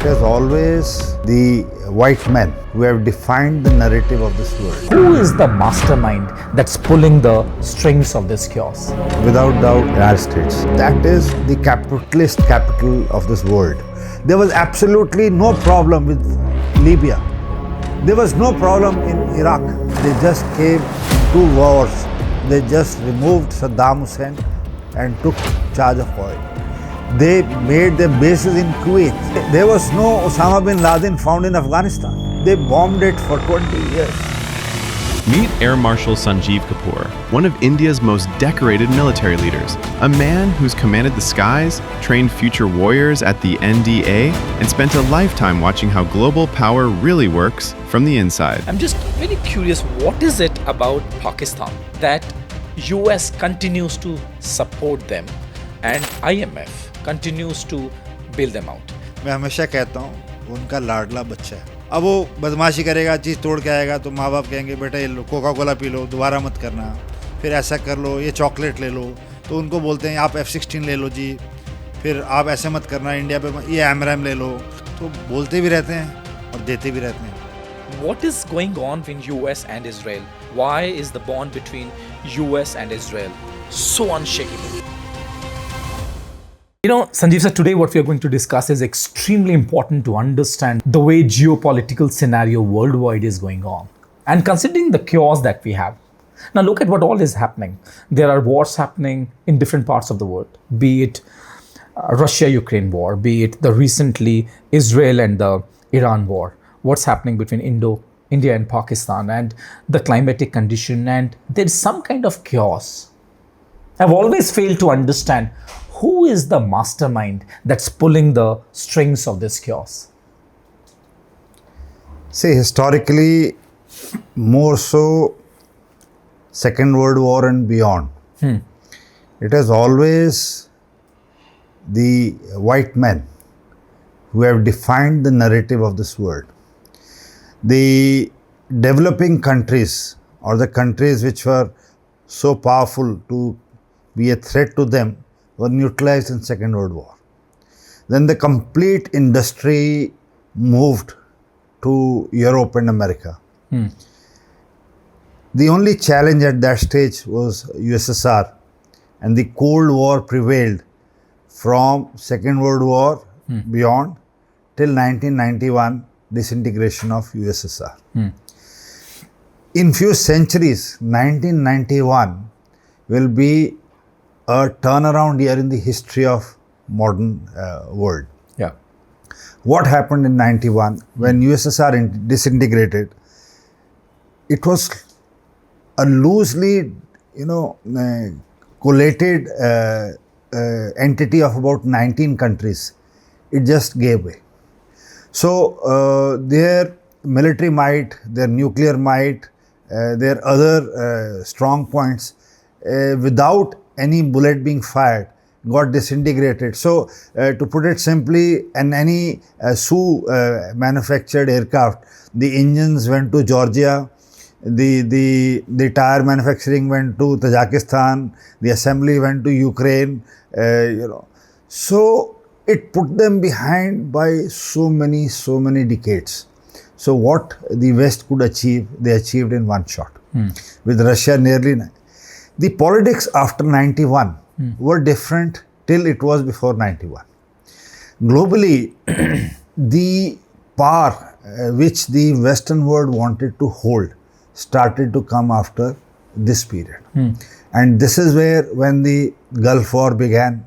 It is always the white men who have defined the narrative of this world. Who is the mastermind that's pulling the strings of this chaos? Without doubt, United States. That is the capitalist capital of this world. There was absolutely no problem with Libya. There was no problem in Iraq. They just came in two wars. They just removed Saddam Hussein and took charge of oil. They made their bases in Kuwait. There was no Osama bin Laden found in Afghanistan. They bombed it for 20 years. Meet Air Marshal Sanjeev Kapoor, one of India's most decorated military leaders, a man who's commanded the skies, trained future warriors at the NDA, and spent a lifetime watching how global power really works from the inside. I'm just very curious, what is it about Pakistan that US continues to support them and IMF continues to bail them out? मैं हमेशा कहता हूँ उनका लाडला बच्चा है. अब वो बदमाशी करेगा, चीज़ तोड़ के आएगा तो माँ बाप कहेंगे बेटा ये लो कोका कोला पी लो, दोबारा मत करना, फिर ऐसा कर लो, ये चॉकलेट ले लो, तो उनको बोलते हैं आप F-16 ले लो जी, फिर आप ऐसे मत करना, इंडिया पे ये एमरैम ले लो, तो बोलते भी रहते हैं और देते भी रहते हैं. What is going on between US and Israel? Why is the bond between US and Israel so unshakable? You know, Sanjeev sir, today what we are going to discuss is extremely important to understand the way geopolitical scenario worldwide is going on. And considering the chaos that we have. Now look at what all is happening. There are wars happening in different parts of the world, be it Russia-Ukraine war, be it the recently Israel and the Iran war. What's happening between India and Pakistan and the climatic condition, and there's some kind of chaos. I've always failed to understand who is the mastermind that's pulling the strings of this chaos. See, historically, more so Second World War and beyond, it is always the white men who have defined the narrative of this world. The developing countries or the countries which were so powerful to be a threat to them were neutralized in Second World War. Then the complete industry moved to Europe and America. The only challenge at that stage was USSR, and the Cold War prevailed from Second World War beyond till 1991, disintegration of USSR. In few centuries, 1991 will be a turnaround year in the history of modern world. Yeah. What happened in 91 when USSR disintegrated? It was a loosely, collated entity of about 19 countries. It just gave way. So their military might, their nuclear might, their other strong points, without any bullet being fired, got disintegrated. So to put it simply, in any Su manufactured aircraft, the engines went to Georgia, the tire manufacturing went to Tajikistan, the assembly went to Ukraine, So it put them behind by so many decades. So what the West could achieve, they achieved in one shot. With Russia nearly. The politics after 91 were different till it was before 91. Globally, the power which the Western world wanted to hold started to come after this period. And this is where when the Gulf War began,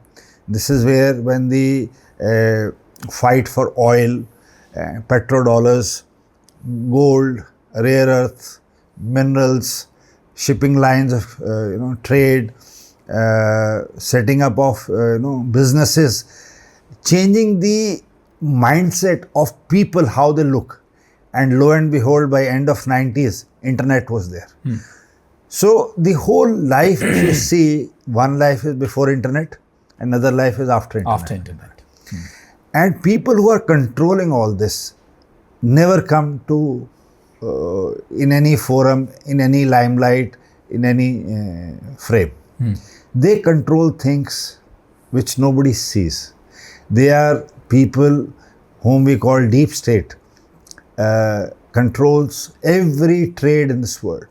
this is where when the fight for oil, petrodollars, gold, rare earth, minerals, shipping lines of trade, setting up of businesses, changing the mindset of people, how they look. And lo and behold, by end of 90s, internet was there. So the whole life, if you see, one life is before internet, another life is after internet. After internet. And people who are controlling all this never come to in any forum, in any limelight, in any frame. They control things which nobody sees. They are people whom we call deep state, controls every trade in this world.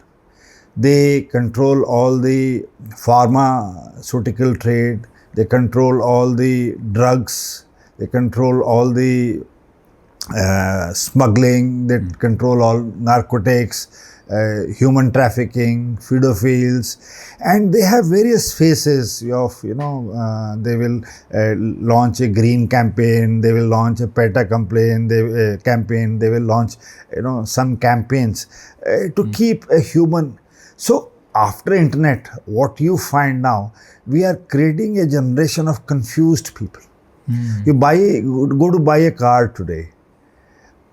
They control all the pharmaceutical trade, they control all the drugs, they control all the smuggling, they control all narcotics, human trafficking, pedophiles, and they have various phases of, they will launch a green campaign, they will launch a PETA campaign, they will launch, some campaigns to keep a human. So after internet, what you find now, we are creating a generation of confused people. You go to buy a car today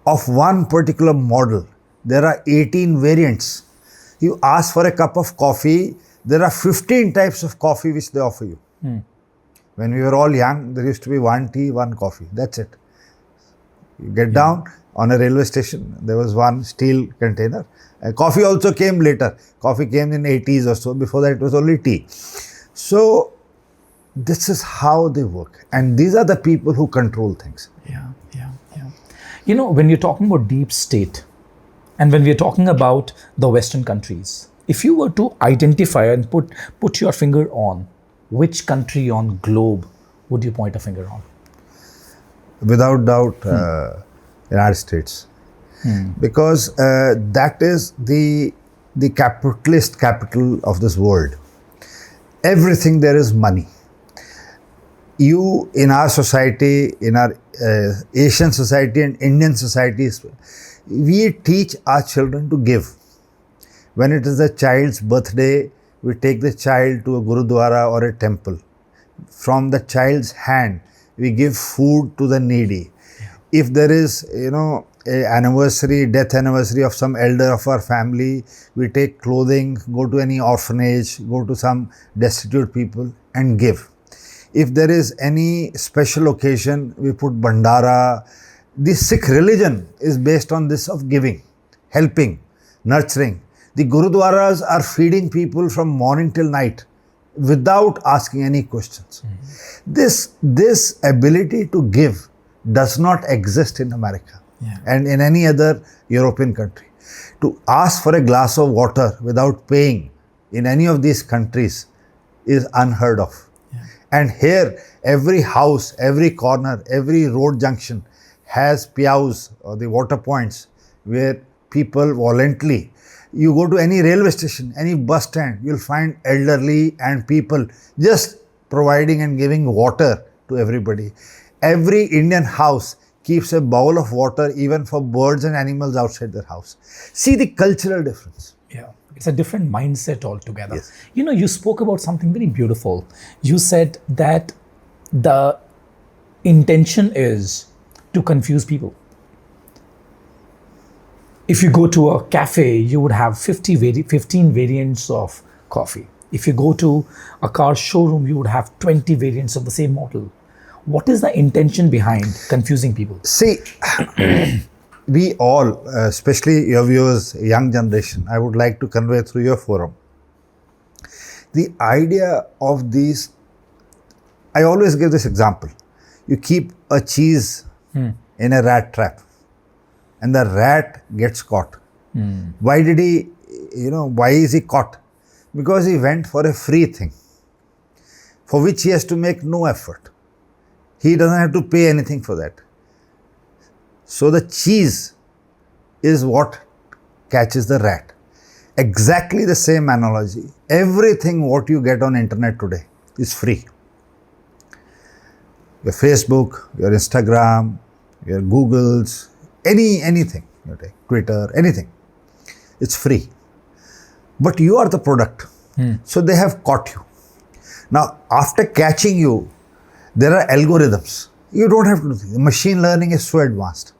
of one particular model. There are 18 variants. You ask for a cup of coffee, there are 15 types of coffee which they offer you. When we were all young, there used to be one tea, one coffee. That's it. You get down on a railway station, there was one steel container. Coffee also came later. Coffee came in 80s or so. Before that, it was only tea. So this is how they work. And these are the people who control things. Yeah. When you're talking about deep state, and when we're talking about the Western countries, if you were to identify and put your finger on, which country on globe would you point a finger on? Without doubt, United States. Because that is the capitalist capital of this world. Everything there is money. You, in our society, in our Asian society and Indian societies, we teach our children to give. When it is a child's birthday, we take the child to a Gurudwara or a temple. From the child's hand, we give food to the needy. If there is, a death anniversary of some elder of our family, we take clothing, go to any orphanage, go to some destitute people and give. If there is any special occasion, we put bandara. The Sikh religion is based on this of giving, helping, nurturing. The Gurudwaras are feeding people from morning till night without asking any questions. This ability to give does not exist in America and in any other European country. To ask for a glass of water without paying in any of these countries is unheard of. And here, every house, every corner, every road junction has piaus or the water points where people voluntarily, you go to any railway station, any bus stand, you'll find elderly and people just providing and giving water to everybody. Every Indian house keeps a bowl of water even for birds and animals outside their house. See the cultural difference. Yeah, it's a different mindset altogether. Yes. You spoke about something very beautiful. You said that the intention is to confuse people. If you go to a cafe, you would have 15 variants of coffee. If you go to a car showroom, you would have 20 variants of the same model. What is the intention behind confusing people? See, we all, especially your viewers, young generation, I would like to convey through your forum. The idea of these, I always give this example. You keep a cheese in a rat trap and the rat gets caught. Why is he caught? Because he went for a free thing for which he has to make no effort. He doesn't have to pay anything for that. So the cheese is what catches the rat. Exactly the same analogy. Everything what you get on internet today is free. Your Facebook, your Instagram, your Googles, anything, you take Twitter, anything. It's free. But you are the product. So they have caught you. Now, after catching you, there are algorithms. You don't have to do this. Machine learning is so advanced.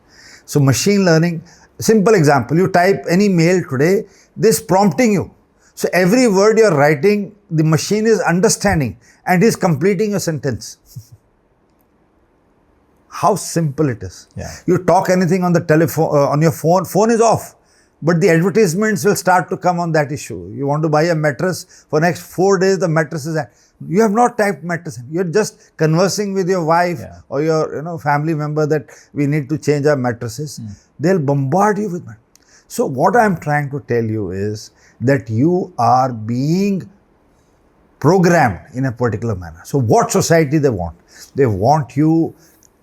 So machine learning, simple example, you type any mail today, this prompting you. So every word you're writing, the machine is understanding and is completing your sentence. How simple it is. Yeah. You talk anything on the telephone, on your phone is off. But the advertisements will start to come on that issue. You want to buy a mattress, for next 4 days the mattress is at. You have not typed mattress. You're just conversing with your wife Yeah. or your family member that we need to change our mattresses. They'll bombard you with mattresses. So what I'm trying to tell you is that you are being programmed in a particular manner. So what society they want? They want you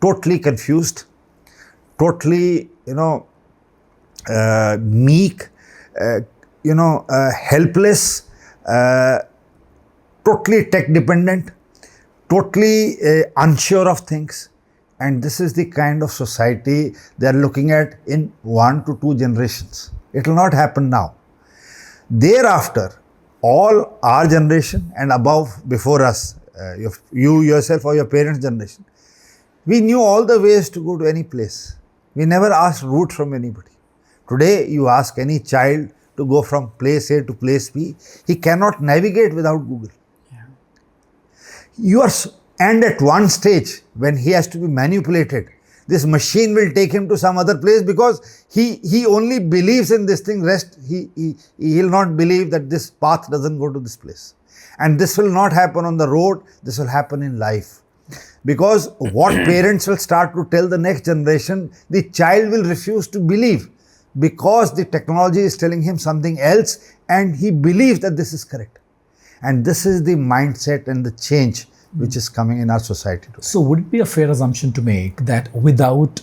totally confused, totally, meek, helpless, totally tech dependent, totally unsure of things. And this is the kind of society they are looking at in 1 to 2 generations. It will not happen now. Thereafter, all our generation and above, before us, you yourself or your parents' generation, we knew all the ways to go to any place. We never asked route from anybody. Today, you ask any child to go from place A to place B, he cannot navigate without Google. And at one stage, when he has to be manipulated, this machine will take him to some other place because he only believes in this thing. Rest, he'll not believe that this path doesn't go to this place. And this will not happen on the road, this will happen in life. Because what parents will start to tell the next generation, the child will refuse to believe because the technology is telling him something else and he believes that this is correct. And this is the mindset and the change which is coming in our society today. So would it be a fair assumption to make that without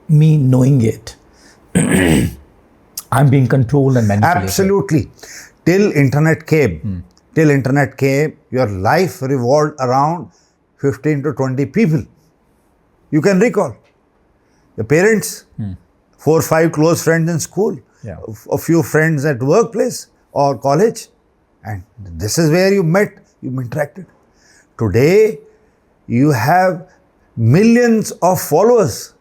me knowing it, I'm being controlled and manipulated? Absolutely. Till internet came, your life revolved around 15 to 20 people. You can recall. Your parents, 4 or 5 close friends in school, a few friends at workplace or college, and this is where you met, you interacted. Today, you have millions of followers.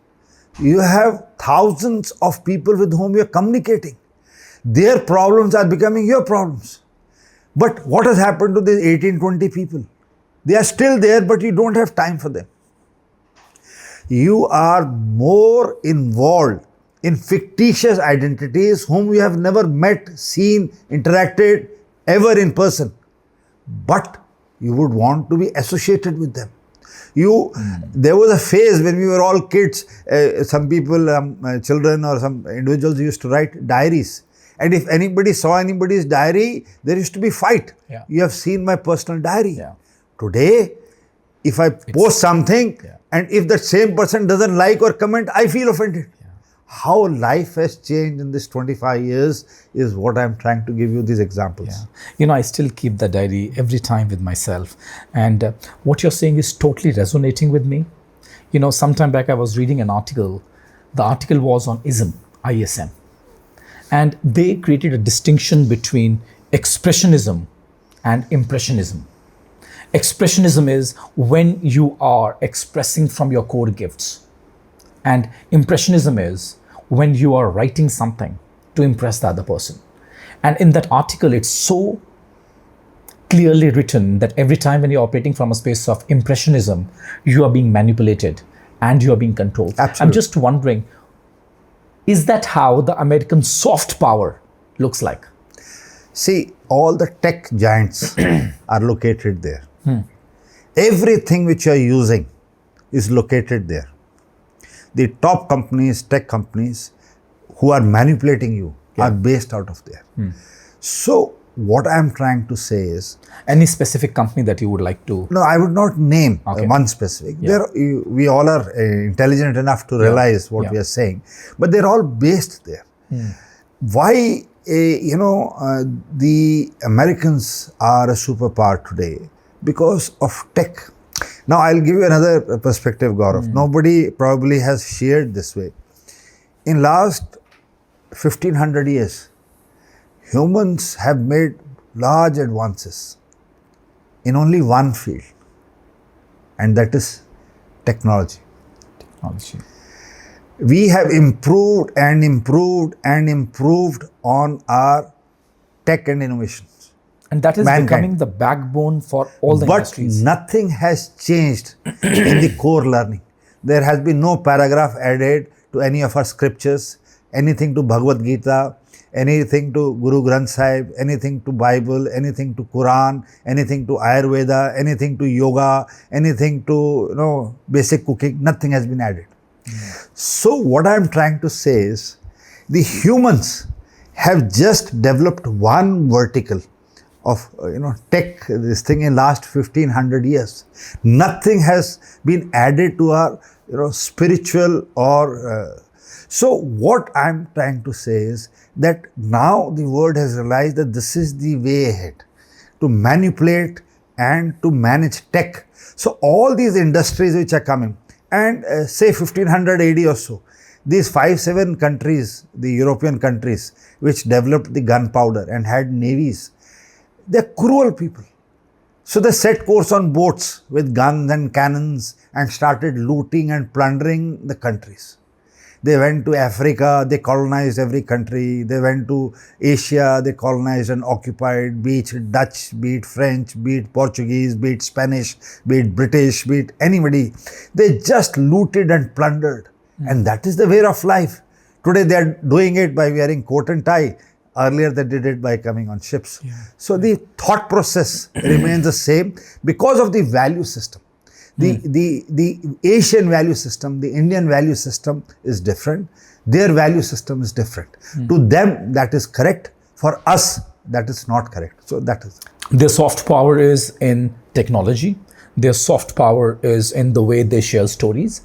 You have thousands of people with whom you are communicating. Their problems are becoming your problems. But what has happened to these 18, 20 people? They are still there, but you don't have time for them. You are more involved in fictitious identities whom you have never met, seen, interacted ever in person. But you would want to be associated with them. There was a phase when we were all kids, some people, children or some individuals used to write diaries. And if anybody saw anybody's diary, there used to be fight. You have seen my personal diary. Today, if I post something and if that same person doesn't like or comment, I feel offended. How life has changed in this 25 years is what I'm trying to give you these examples. I still keep the diary every time with myself. And what you're saying is totally resonating with me. Some time back I was reading an article. The article was on ISM. And they created a distinction between Expressionism and Impressionism. Expressionism is when you are expressing from your core gifts. And Impressionism is when you are writing something to impress the other person. And in that article, it's so clearly written that every time when you're operating from a space of Impressionism, you are being manipulated and you are being controlled. Absolutely. I'm just wondering, is that how the American soft power looks like? See, all the tech giants are located there. Everything which you are using is located there. The top companies, tech companies who are manipulating you are based out of there. So what I am trying to say is... Any specific company that you would like to... No, I would not name one specific. We all are intelligent enough to realize what we are saying. But they're all based there. Why, the Americans are a superpower today? Because of tech. Now, I'll give you another perspective, Gaurav. Nobody probably has shared this way. In last 1500 years, humans have made large advances in only one field, and that is technology. We have improved and improved and improved on our tech and innovations. And that is mankind. Becoming the backbone for all the industries. But nothing has changed in the core learning. There has been no paragraph added to any of our scriptures, anything to Bhagavad Gita, anything to Guru Granth Sahib, anything to Bible, anything to Quran, anything to Ayurveda, anything to yoga, anything to basic cooking, nothing has been added. So what I'm trying to say is, the humans have just developed one vertical of tech, this thing in last 1500 years. Nothing has been added to our spiritual or so what I'm trying to say is that now the world has realized that this is the way ahead to manipulate and to manage tech. So all these industries which are coming, and say 1500 AD or so, these 5-7 countries, the European countries, which developed the gunpowder and had navies, they're cruel people. So they set course on boats with guns and cannons and started looting and plundering the countries. They went to Africa, they colonized every country. They went to Asia, they colonized and occupied, be it Dutch, be it French, be it Portuguese, be it Spanish, be it British, be it anybody. They just looted and plundered. And that is the way of life. Today they are doing it by wearing coat and tie. Earlier they did it by coming on ships. So the thought process remains the same because of the value system. The Asian value system, the Indian value system is different. Their value system is different. To them that is correct. For us that is not correct. So that is. Their soft power is in technology. Their soft power is in the way they share stories.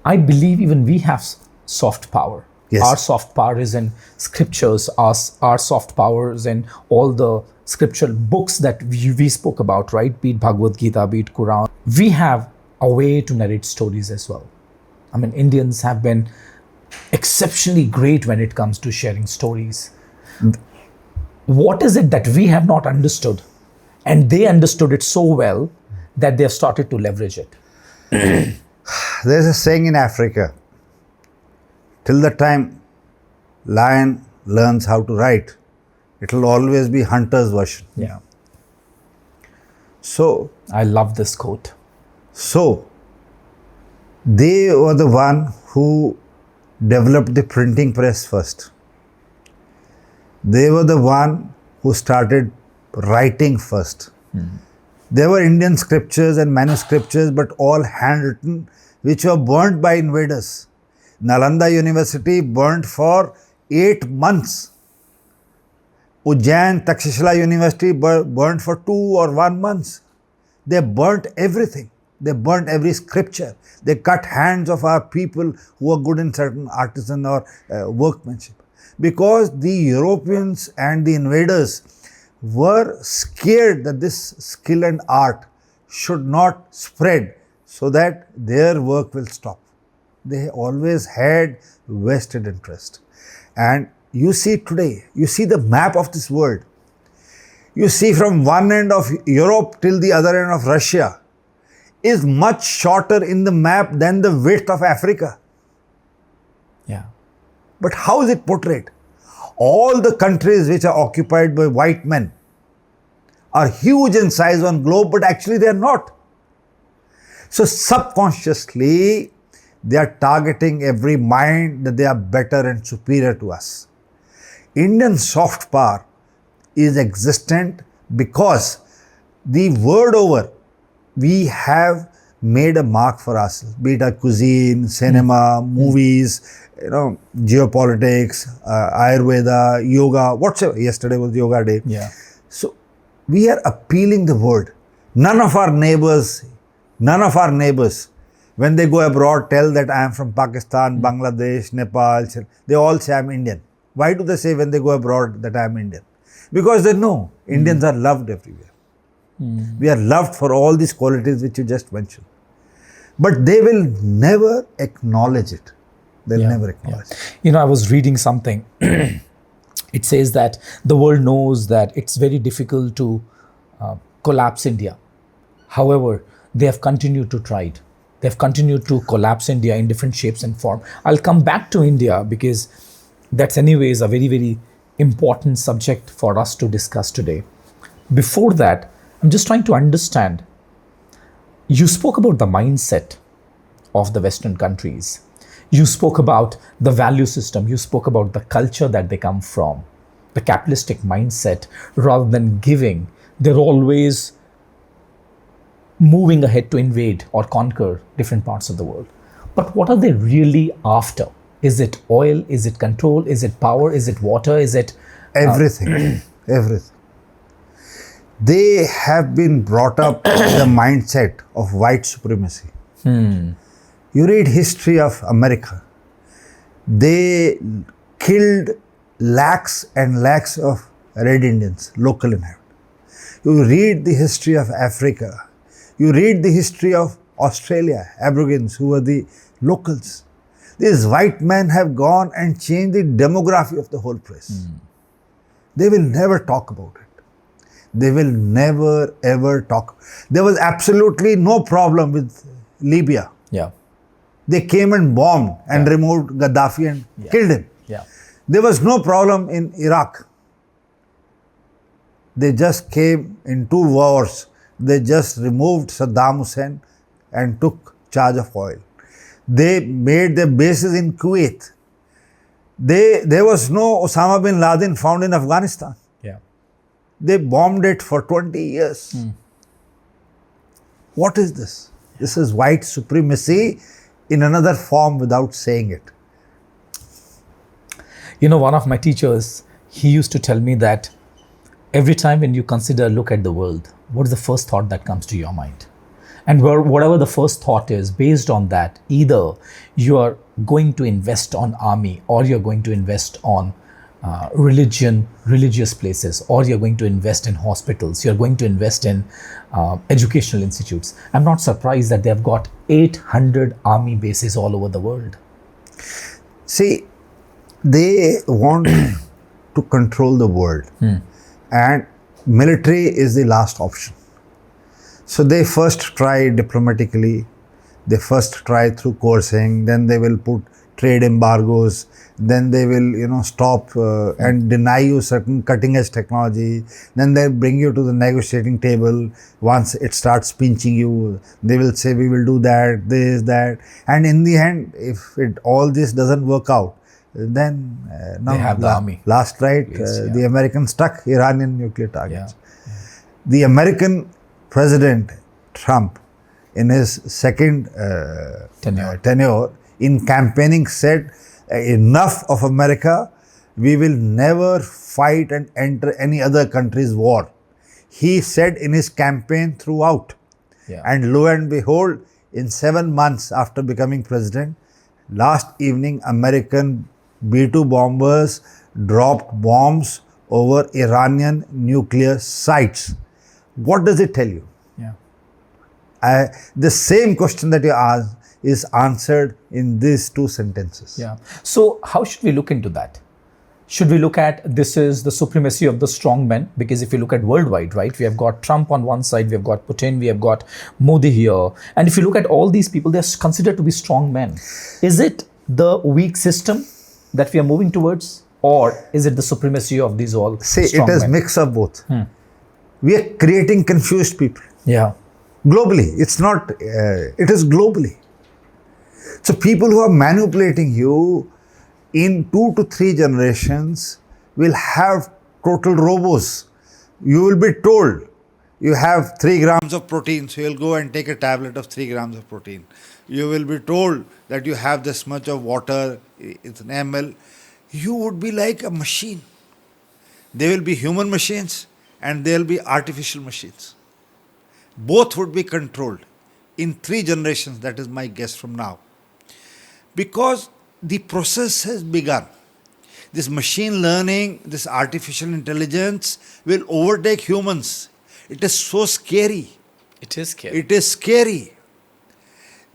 I believe even we have soft power. Yes. Our soft power is in scriptures. Our soft power is in all the scriptural books that we spoke about, right? Be it Bhagavad Gita, be it Quran. We have a way to narrate stories as well. I mean, Indians have been exceptionally great when it comes to sharing stories. What is it that we have not understood? And they understood it so well that they have started to leverage it. There's a saying in Africa, till the time lion learns how to write, it will always be hunter's version. Yeah. So I love this quote. So they were the one who developed the printing press first. They were the one who started writing first. There were Indian scriptures and manuscriptures, but all handwritten, which were burnt by invaders. Nalanda University burnt for 8 months. Ujjain, Takshashila University burnt for 2 or 1 month. They burnt everything. They burnt every scripture. They cut hands of our people who were good in certain artisan or workmanship. Because the Europeans and the invaders were scared that this skill and art should not spread so that their work will stop. They always had vested interest. And you see today, you see the map of this world. You see from one end of Europe till the other end of Russia is much shorter in the map than the width of Africa. Yeah. But how is it portrayed? All the countries which are occupied by white men are huge in size on globe, but actually they are not. So subconsciously, they are targeting every mind that they are better and superior to us. Indian soft power is existent because the world over, we have made a mark for ourselves, be it our cuisine, cinema, movies, geopolitics, Ayurveda, yoga, whatsoever. Yesterday was yoga day. Yeah. So we are appealing the world. None of our neighbors, when they go abroad, tell that I am from Pakistan, Bangladesh, Nepal. They all say I am Indian. Why do they say when they go abroad that I am Indian? Because they know Indians are loved everywhere. We are loved for all these qualities which you just mentioned. But they will never acknowledge it. They'll never acknowledge it. I was reading something. It says that the world knows that it's very difficult to collapse India. However, they have continued to try it. They've continued to collapse India in different shapes and form. I'll come back to India because that's anyways a very, very important subject for us to discuss today. Before that, I'm just trying to understand. You spoke about the mindset of the Western countries. You spoke about the value system, you spoke about the culture that they come from, the capitalistic mindset. Rather than giving, they're always moving ahead to invade or conquer different parts of the world. But what are they really after? Is it oil? Is it control? Is it power? Is it water? Is it Everything. Everything. They have been brought up with the mindset of white supremacy. You read history of America. They killed lakhs and lakhs of red Indians, local inhabitants. You read the history of Africa. You read the history of Australia, Aborigines who were the locals. These white men have gone and changed the demography of the whole place. They will never talk about it. They will never ever talk. There was absolutely no problem with Libya. Yeah. They came and bombed and removed Gaddafi and killed him. Yeah. There was no problem in Iraq. They just came in 2 wars. They just removed Saddam Hussein and took charge of oil. They made their bases in Kuwait. There was no Osama bin Laden found in Afghanistan. Yeah. They bombed it for 20 years. What is this? This is white supremacy in another form without saying it. You know, one of my teachers, he used to tell me that every time when you look at the world, what is the first thought that comes to your mind? And whatever the first thought is, based on that, either you are going to invest on army, or you're going to invest on religious places, or you're going to invest in hospitals, you're going to invest in educational institutes. I'm not surprised that they've got 800 army bases all over the world. See, they want to control the world, and military is the last option. So they first try diplomatically, they first try through coercing, then they will put trade embargoes, then they will stop and deny you certain cutting edge technology, then they bring you to the negotiating table. Once it starts pinching you, they will say we will do that, this, that, and in the end, if all this doesn't work out, then now they have the army. Last night, the Americans struck Iranian nuclear targets. Yeah. The American President Trump, in his second tenure, in campaigning said, enough of America, we will never fight and enter any other country's war. He said in his campaign throughout. Yeah. And lo and behold, in 7 months after becoming president, last evening, American B-2 bombers dropped bombs over Iranian nuclear sites. What does it tell you? Yeah. The same question that you asked is answered in these 2 sentences. Yeah. So how should we look into that? Should we look at this is the supremacy of the strong men? Because if you look at worldwide, right, we have got Trump on one side, we have got Putin, we have got Modi here. And if you look at all these people, they're considered to be strong men. Is it the weak system that we are moving towards? Or is it the supremacy of these all strong it is men? mix of both. We are creating confused people. Yeah. Globally. It's not, it is globally. So people who are manipulating you in 2 to 3 generations will have total robos. You will be told you have 3 grams of protein, so you'll go and take a tablet of 3 grams of protein. You will be told that you have this much of water, it's an ml. You would be like a machine. There will be human machines and there will be artificial machines. Both would be controlled in 3 generations, that is my guess from now. Because the process has begun. This machine learning, this artificial intelligence will overtake humans. It is so scary. It is scary. It is scary.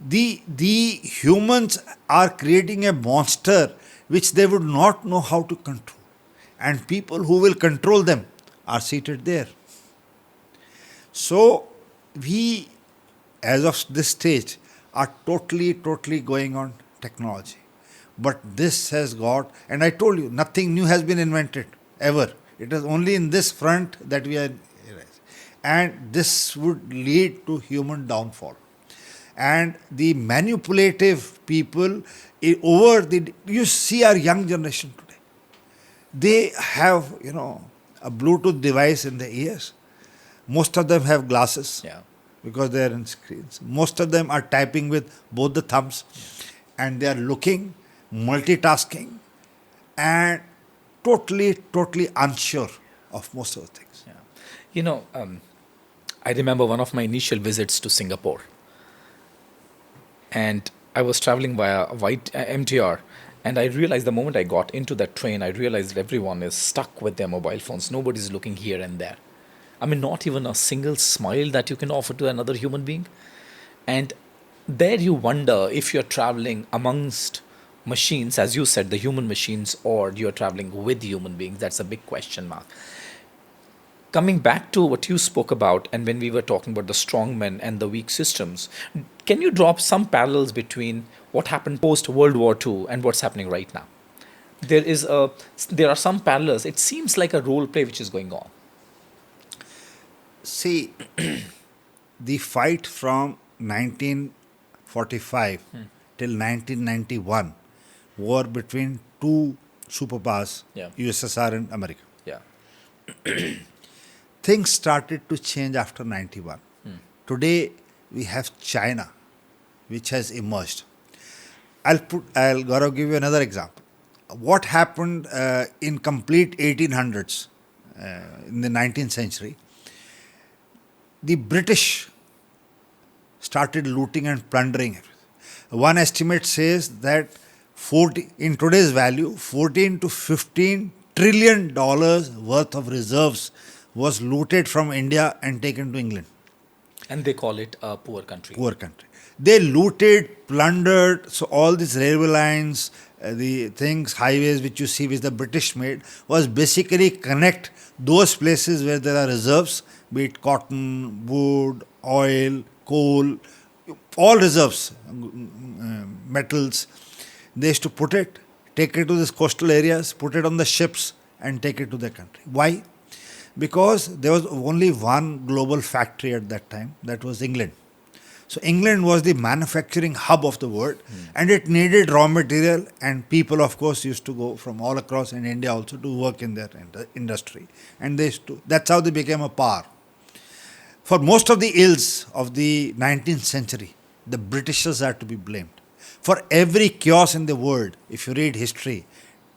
The humans are creating a monster which they would not know how to control. And people who will control them are seated there. So we, as of this stage, are totally going on technology. But this has got, and I told you, nothing new has been invented, ever. It is only in this front that we are, and this would lead to human downfall. And the manipulative people over the, you see our young generation today. They have, a Bluetooth device in their ears. Most of them have glasses Yeah. because they are in screens. Most of them are typing with both the thumbs, and they are looking, multitasking, and totally unsure of most of the things. Yeah. I remember one of my initial visits to Singapore. And I was traveling via white MTR. And I realized the moment I got into that train, I realized that everyone is stuck with their mobile phones. Nobody's looking here and there. I mean, not even a single smile that you can offer to another human being. And there you wonder if you're traveling amongst machines, as you said, the human machines, or you're traveling with human beings. That's a big question mark. Coming back to what you spoke about, and when we were talking about the strong men and the weak systems, can you drop some parallels between what happened post World War II and what's happening right now? There are some parallels. It seems like a role play which is going on. See, the fight from 1945 till 1991 war between two superpowers, Yeah. USSR and America. Yeah. Things started to change after 91. Today we have China, which has emerged. I'll Gaurav, give you another example. What happened in complete 1800s, in the 19th century? The British started looting and plundering everything. One estimate says that in today's value, 14 to 15 trillion dollars worth of reserves was looted from India and taken to England. And they call it a poor country. Poor country. They looted, plundered, so all these railway lines, the things, highways which you see which the British made, was basically connect those places where there are reserves, be it cotton, wood, oil, coal, all reserves, metals. They used to take it to these coastal areas, put it on the ships and take it to their country. Why? Because there was only one global factory at that time, that was England. So England was the manufacturing hub of the world, and it needed raw material, and people, of course, used to go from all across in India also to work in their industry. And that's how they became a power. For most of the ills of the 19th century, the Britishers are to be blamed. For every chaos in the world, if you read history,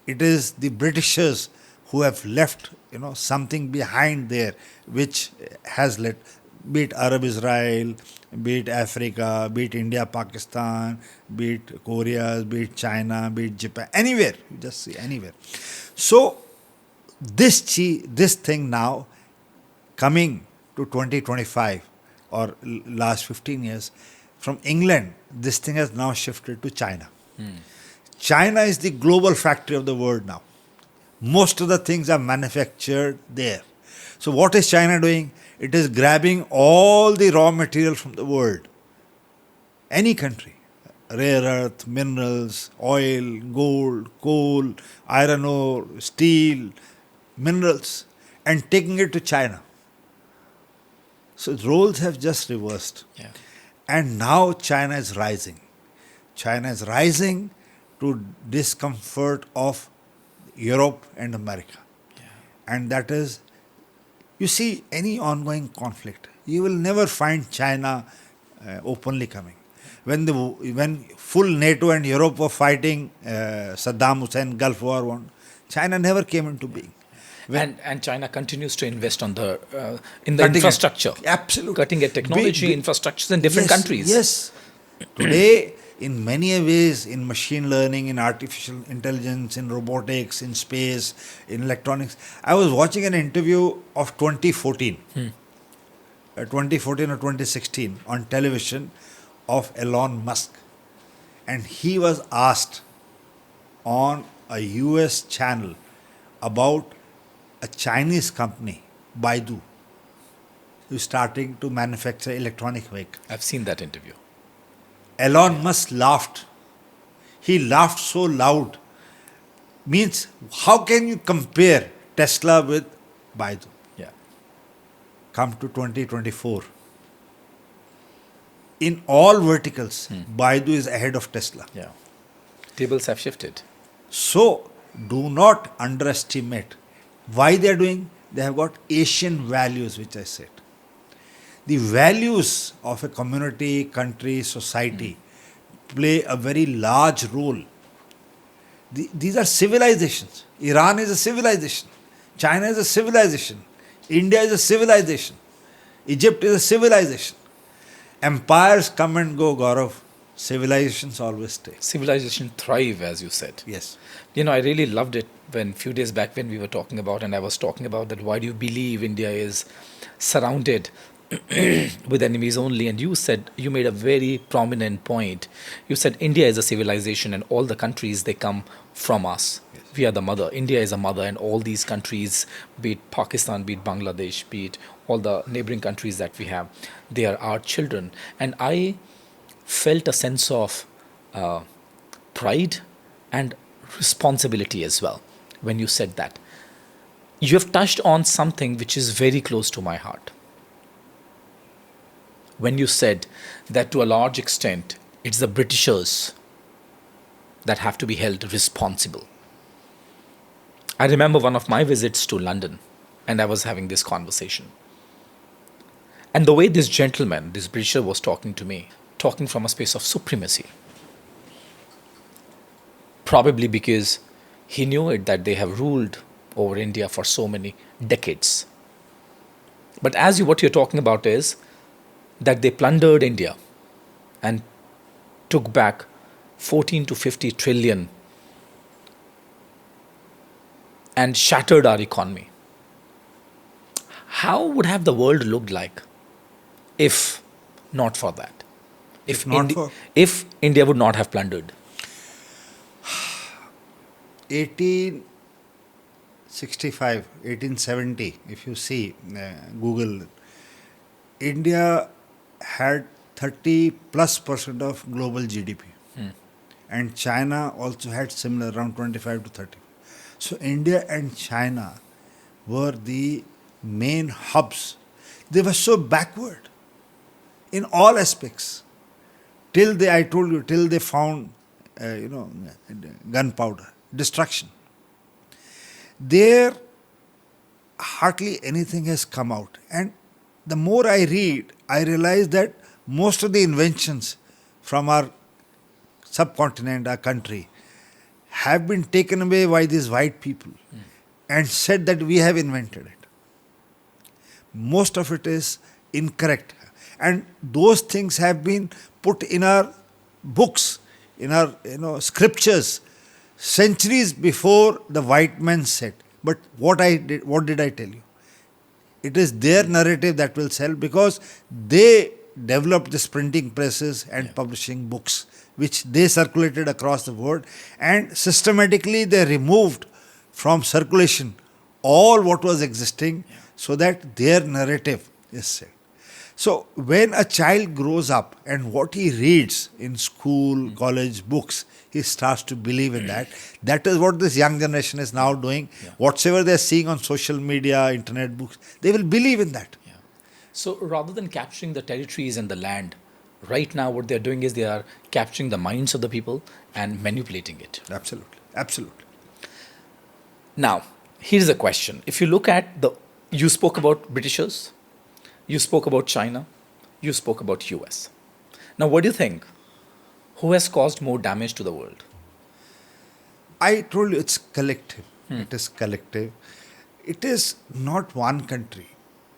it is the Britishers who have left, something behind there, which has led, be it Arab Israel, be it Africa, be it India, Pakistan, be it Korea, be it China, be it Japan, anywhere, you just see anywhere. So this thing now coming to 2025 or last 15 years, from England, this thing has now shifted to China. China is the global factory of the world now. Most of the things are manufactured there. So what is China doing? It is grabbing all the raw material from the world. Any country, rare earth, minerals, oil, gold, coal, iron ore, steel, minerals, and taking it to China. So roles have just reversed. Yeah. And now China is rising. China is rising to discomfort of Europe and America. Yeah. And that is, you see, any ongoing conflict, you will never find China openly coming. When full NATO and Europe were fighting Saddam Hussein Gulf War 1, China never came into being. And China continues to invest in the Cutting infrastructure. Absolutely. Cutting edge technology, infrastructures in different countries. Yes. Today, in many ways, in machine learning, in artificial intelligence, in robotics, in space, in electronics. I was watching an interview of 2014, 2014 or 2016 on television of Elon Musk. And he was asked on a US channel about a Chinese company, Baidu, who's starting to manufacture electronic vehicles. I've seen that interview. Elon Musk laughed. He laughed so loud. Means, how can you compare Tesla with Baidu? Yeah. Come to 2024. In all verticals, Baidu is ahead of Tesla. Yeah. Tables have shifted. So, do not underestimate why they are doing. They have got Asian values, which I said. The values of a community, country, society play a very large role. These are civilizations. Iran is a civilization. China is a civilization. India is a civilization. Egypt is a civilization. Empires come and go, Gaurav. Civilizations always stay. Civilization thrive, as you said. Yes. You know, I really loved it when few days back when we were talking about, and I was talking about that, why do you believe India is surrounded with enemies only? And you said, you made a very prominent point. You said India is a civilization and all the countries, they come from us. Yes. We are the mother. India is a mother, and all these countries, be it Pakistan, be it Bangladesh, be it all the neighboring countries that we have, they are our children. And I felt a sense of pride and responsibility as well when you said that. You have touched on something which is very close to my heart. When you said that to a large extent, it's the Britishers that have to be held responsible. I remember one of my visits to London, and I was having this conversation. And the way this gentleman, this Britisher, was talking to me, talking from a space of supremacy. Probably because he knew it that they have ruled over India for so many decades. But what you're talking about is that they plundered India and took back 14 to 50 trillion and shattered our economy. How would have the world looked like if not for that? If India would not have plundered? 1865, 1870, if you see Google, India had 30+% of global GDP. And China also had similar, around 25 to 30. So India and China were the main hubs. They were so backward in all aspects. Till they found, gunpowder, destruction. There, hardly anything has come out. And the more I read, I realize that most of the inventions from our subcontinent, our country, have been taken away by these white people and said that we have invented it. Most of it is incorrect. And those things have been put in our books, in our scriptures, centuries before the white man said. But what did I tell you? It is their narrative that will sell, because they developed these printing presses and publishing books, which they circulated across the world, and systematically they removed from circulation all what was existing so that their narrative is said. So when a child grows up and what he reads in school, college, books, he starts to believe in that. That is what this young generation is now doing. Whatsoever they are seeing on social media, internet, books, they will believe in that. So rather than capturing the territories and the land, right now what they're doing is they are capturing the minds of the people and manipulating it. Absolutely. Absolutely. Now, here's a question. If you look at you spoke about Britishers, you spoke about China, you spoke about US. Now, what do you think? Who has caused more damage to the world? I told you it's collective. It is collective. It is not one country.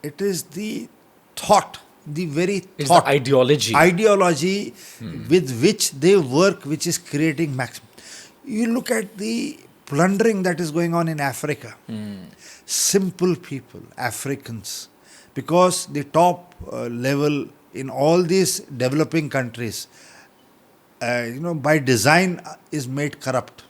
It is the thought, the very It's thought. the ideology. Ideology with which they work, which is creating maximum. You look at the plundering that is going on in Africa. Simple people, Africans, because the top level in all these developing countries, by design is made corrupt.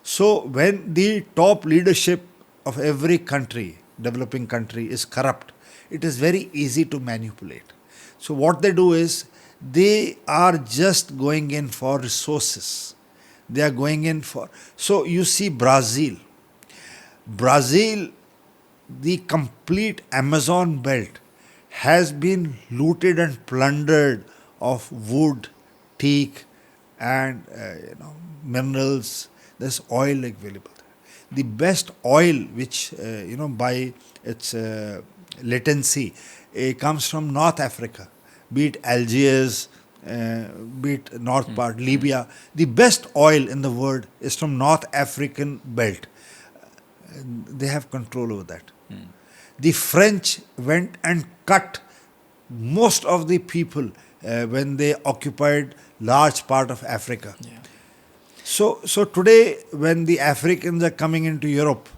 So when the top leadership of every country, developing country, is corrupt, it is very easy to manipulate. So what they do is, they are just going in for resources. They are going in for... So you see Brazil, the complete Amazon belt has been looted and plundered of wood, teak, and minerals. There's oil available. The best oil, which by its latency, comes from North Africa, be it Algiers, be it North part Libya. The best oil in the world is from North African belt. They have control over that. The French went and cut most of the people when they occupied large part of Africa. Yeah. So today, when the Africans are coming into Europe,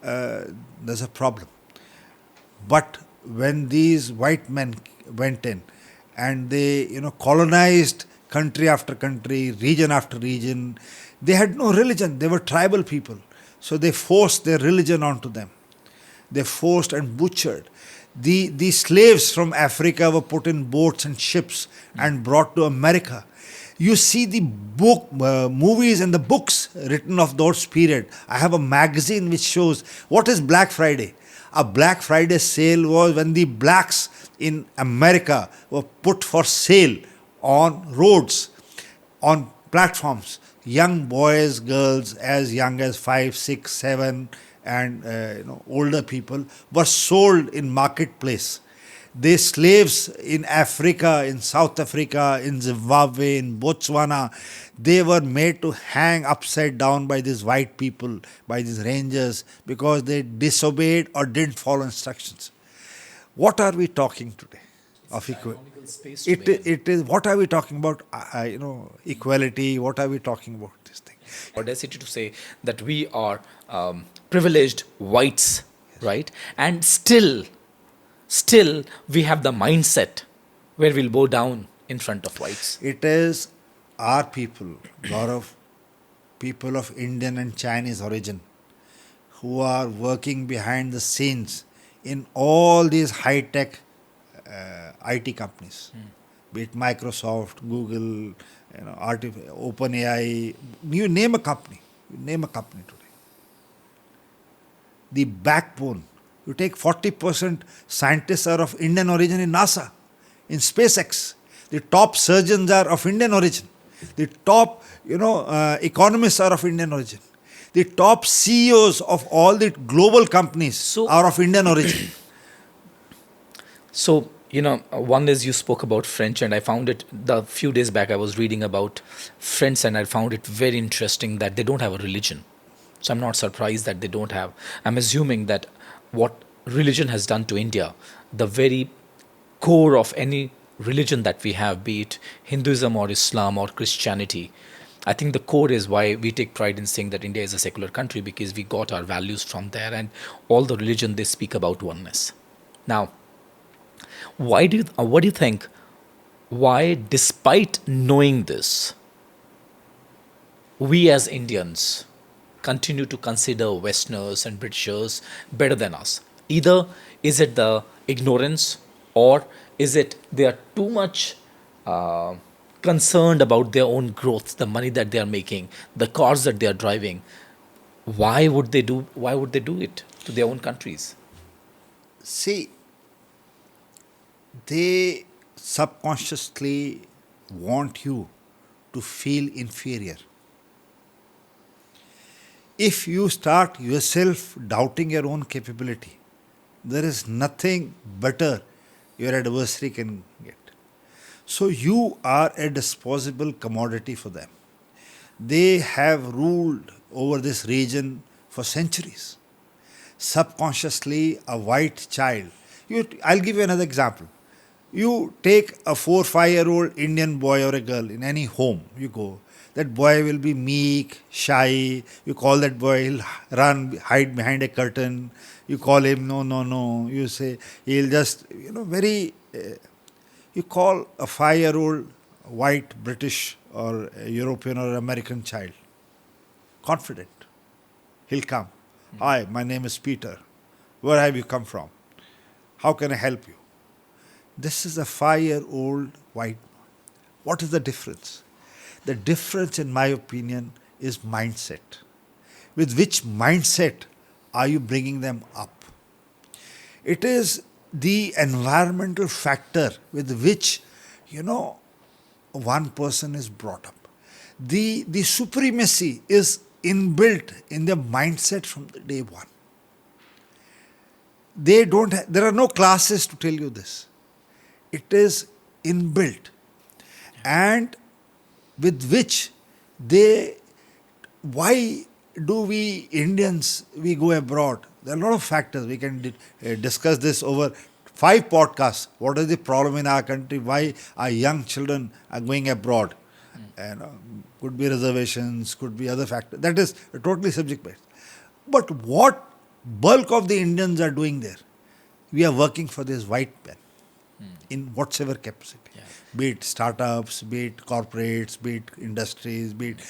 there's a problem. But when these white men went in and they, colonized country after country, region after region, they had no religion. They were tribal people. So they forced their religion onto them. They forced and butchered. The slaves from Africa were put in boats and ships and brought to America. You see the movies and the books written of those period. I have a magazine which shows what is Black Friday. A Black Friday sale was when the blacks in America were put for sale on roads, on platforms. Young boys, girls as young as 5, 6, 7 and older people were sold in marketplace. They slaves in Africa, in South Africa, in Zimbabwe, in Botswana, they were made to hang upside down by these white people, by these rangers, because they disobeyed or didn't follow instructions. What are we talking today of equality? It is. What are we talking about? Equality. What are we talking about? This thing. Audacity to say that we are privileged whites, right? And still we have the mindset where we'll bow down in front of whites. It is our people, Gaurav, people of Indian and Chinese origin, who are working behind the scenes in all these high-tech IT companies, be it Microsoft, Google, OpenAI, you name a company today. The backbone. You take 40% scientists are of Indian origin in NASA, in SpaceX. The top surgeons are of Indian origin. The top, economists are of Indian origin. The top CEOs of all the global companies are of Indian origin. So, one is you spoke about French, and I found it, the few days back I was reading about French, and I found it very interesting that they don't have a religion. So I'm not surprised that they don't have. I'm assuming that what religion has done to India, the very core of any religion that we have, be it Hinduism or Islam or Christianity, I think the core is why we take pride in saying that India is a secular country, because we got our values from there, and all the religion, they speak about oneness. Now, what do you think, why, despite knowing this, we as Indians continue to consider Westerners and Britishers better than us? Either is it the ignorance, or is it they are too much concerned about their own growth, the money that they are making, the cars that they are driving? Why would they do it to their own countries? See, they subconsciously want you to feel inferior. If you start yourself doubting your own capability, there is nothing better your adversary can get. So you are a disposable commodity for them. They have ruled over this region for centuries. Subconsciously, a white child. I'll give you another example. You take a 4 or 5-year-old Indian boy or a girl in any home, you go. That boy will be meek, shy. You call that boy, he'll run, hide behind a curtain. You call him, no. You say, he'll just, very... you call a 5-year-old white, British or European or American child, confident. He'll come. Hi, my name is Peter. Where have you come from? How can I help you? This is a 5-year-old white boy. What is the difference? The difference, in my opinion, is mindset. With which mindset are you bringing them up? It is the environmental factor with which, one person is brought up. The supremacy is inbuilt in their mindset from the day one. They don't. There are no classes to tell you this. It is inbuilt, and with which they. Why do we Indians we go abroad? There are a lot of factors. We can discuss this over 5 podcasts. What is the problem in our country? Why our young children are going abroad? And could be reservations, could be other factors. That is totally subject based. But what bulk of the Indians are doing there? We are working for this white man in whatsoever capacity. Yeah. Be it startups, be it corporates, be it industries, be it.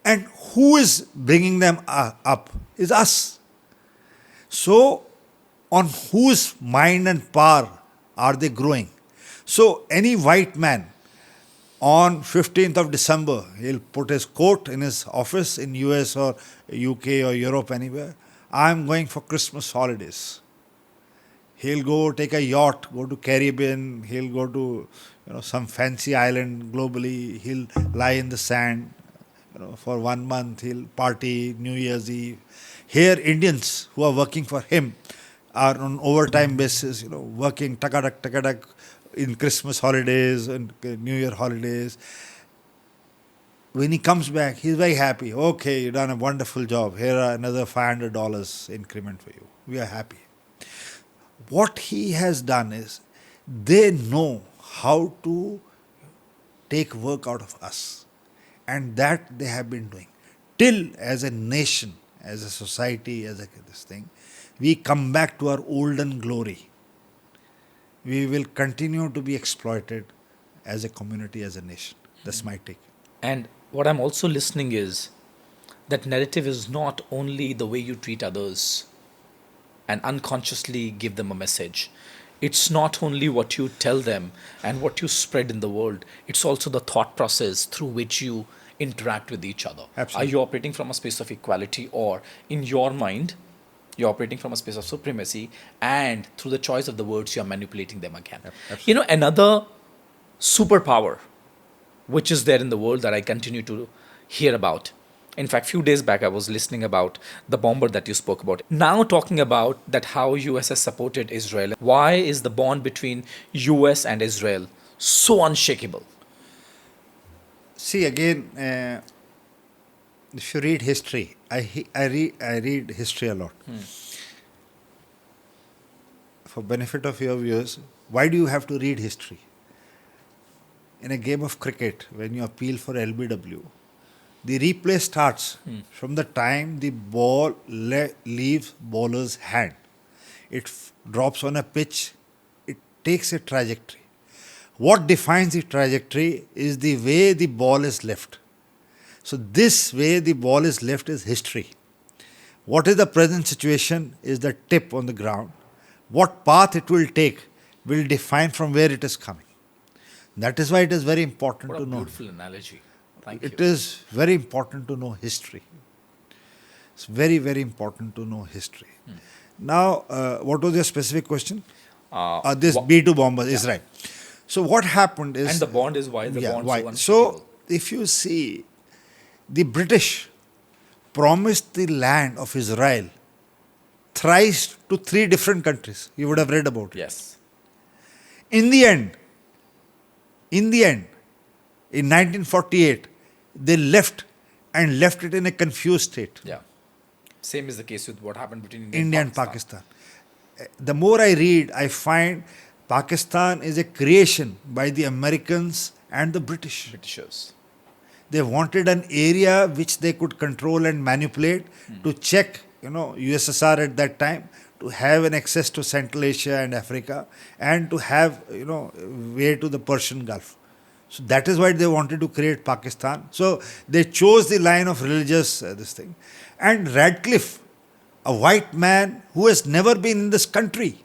And who is bringing them up is us. So, on whose mind and power are they growing? So, any white man on 15th of December, he'll put his coat in his office in US or UK or Europe, anywhere. I'm going for Christmas holidays. He'll go take a yacht, go to Caribbean, he'll go to some fancy island globally, he'll lie in the sand for 1 month, he'll party New Year's Eve. Here, Indians who are working for him are on overtime basis, working takadak in Christmas holidays and New Year holidays. When he comes back, he's very happy. Okay, you've done a wonderful job. Here are another $500 increment for you. We are happy. What he has done is, they know how to take work out of us. And that they have been doing. Till as a nation, as a society, as this thing, we come back to our olden glory. We will continue to be exploited as a community, as a nation. That's my take. And what I'm also listening is that narrative is not only the way you treat others and unconsciously give them a message. It's not only what you tell them and what you spread in the world. It's also the thought process through which you interact with each other. Absolutely. Are you operating from a space of equality, or in your mind, you're operating from a space of supremacy, and through the choice of the words, you're manipulating them again? Absolutely. Another superpower which is there in the world that I continue to hear about. In fact, few days back, I was listening about the bomber that you spoke about. Now talking about that how US has supported Israel. Why is the bond between US and Israel so unshakable? See, again, if you read history, I read history a lot. For benefit of your viewers, why do you have to read history? In a game of cricket, when you appeal for LBW, the replay starts from the time the ball leaves bowler's hand. It drops on a pitch, it takes a trajectory. What defines the trajectory is the way the ball is left. So this way the ball is left is history. What is the present situation is the tip on the ground. What path it will take will define from where it is coming. That is why it is very important What to a know. beautiful analogy. Thank you. It is very important to know history. It's very, very important to know history. Now, what was your specific question? This B-2 bombers is right. So what happened is... And the bond is why the bond why? so unshakable. So, if you see, the British promised the land of Israel thrice to 3 different countries. You would have read about it. Yes. In the end, in 1948, they left it in a confused state. Yeah. Same is the case with what happened between India and Pakistan. The more I read, I find Pakistan is a creation by the Americans and the British. Britishers. They wanted an area which they could control and manipulate to check, USSR at that time, to have an access to Central Asia and Africa, and to have, way to the Persian Gulf. So that is why they wanted to create Pakistan. So they chose the line of religious this thing. And Radcliffe, a white man who has never been in this country,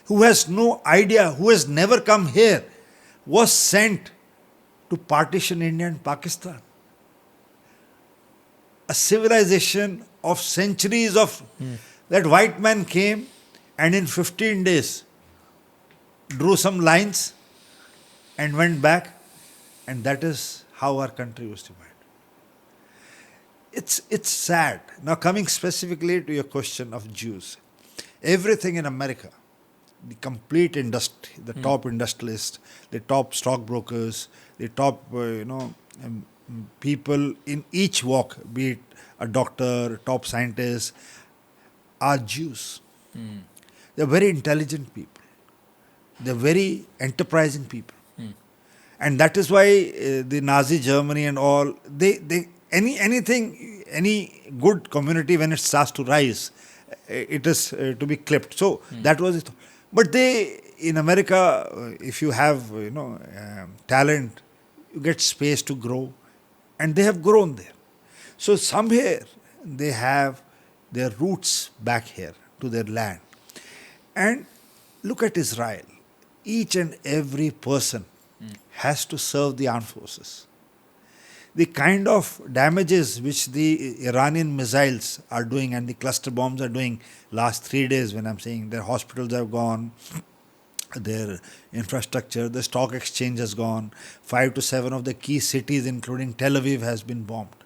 who has no idea, who has never come here, was sent to partition India and Pakistan. A civilization of centuries of that white man came and in 15 days drew some lines and went back And that is how our country was divided. It's sad. Now coming specifically to your question of Jews, everything in America, the complete industry, the top industrialists, the top stockbrokers, the top people in each walk, be it a doctor, top scientist, are Jews. They're very intelligent people. They're very enterprising people. And that is why the Nazi Germany and all, any good community, when it starts to rise, it is to be clipped. So that was it. But in America, if you have talent, you get space to grow, and they have grown there. So somewhere they have their roots back here to their land. And look at Israel. Each and every person has to serve the armed forces. The kind of damages which the Iranian missiles are doing and the cluster bombs are doing last 3 days, when I'm saying their hospitals have gone, their infrastructure, the stock exchange has gone, 5 to 7 of the key cities including Tel Aviv has been bombed.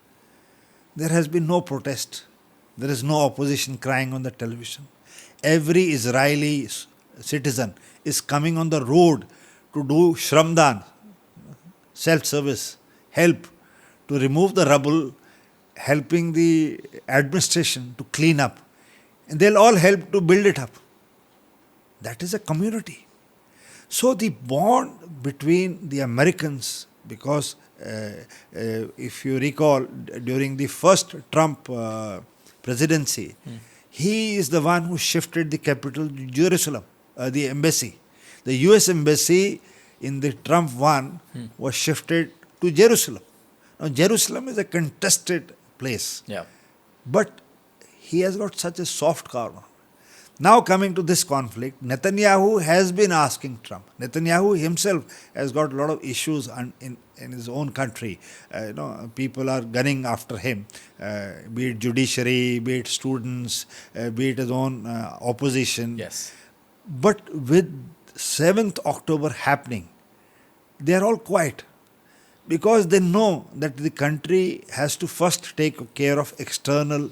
There has been no protest. There is no opposition crying on the television. Every Israeli citizen is coming on the road to do Shramdan, self-service, help to remove the rubble, helping the administration to clean up. And they'll all help to build it up. That is a community. So the bond between the Americans, because if you recall, during the first Trump presidency, he is the one who shifted the capital to Jerusalem, the embassy. The US embassy in the Trump one was shifted to Jerusalem. Now Jerusalem is a contested place. Yeah. But he has got such a soft corner. Now coming to this conflict, Netanyahu has been asking Trump. Netanyahu himself has got a lot of issues in his own country. People are gunning after him, be it judiciary, be it students, be it his own opposition. Yes. But with 7th October happening, they are all quiet, because they know that the country has to first take care of external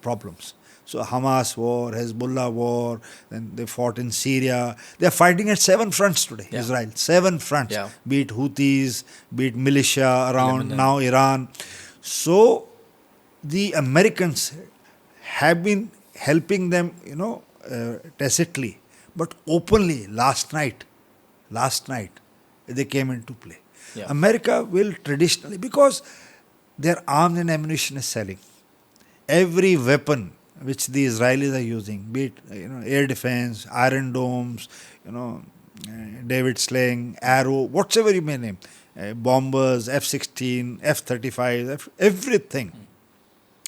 problems. So Hamas war, Hezbollah war, then they fought in Syria. They are fighting at 7 fronts today, Israel. 7 fronts, be it Houthis, be it militia around, Lebanon. Now Iran. So the Americans have been helping them, tacitly, but openly last night, they came into play. Yeah. America will traditionally, because their arms and ammunition is selling. Every weapon which the Israelis are using, be it air defense, iron domes, David sling, arrow, whatever you may name, bombers, F-16, F-35, everything.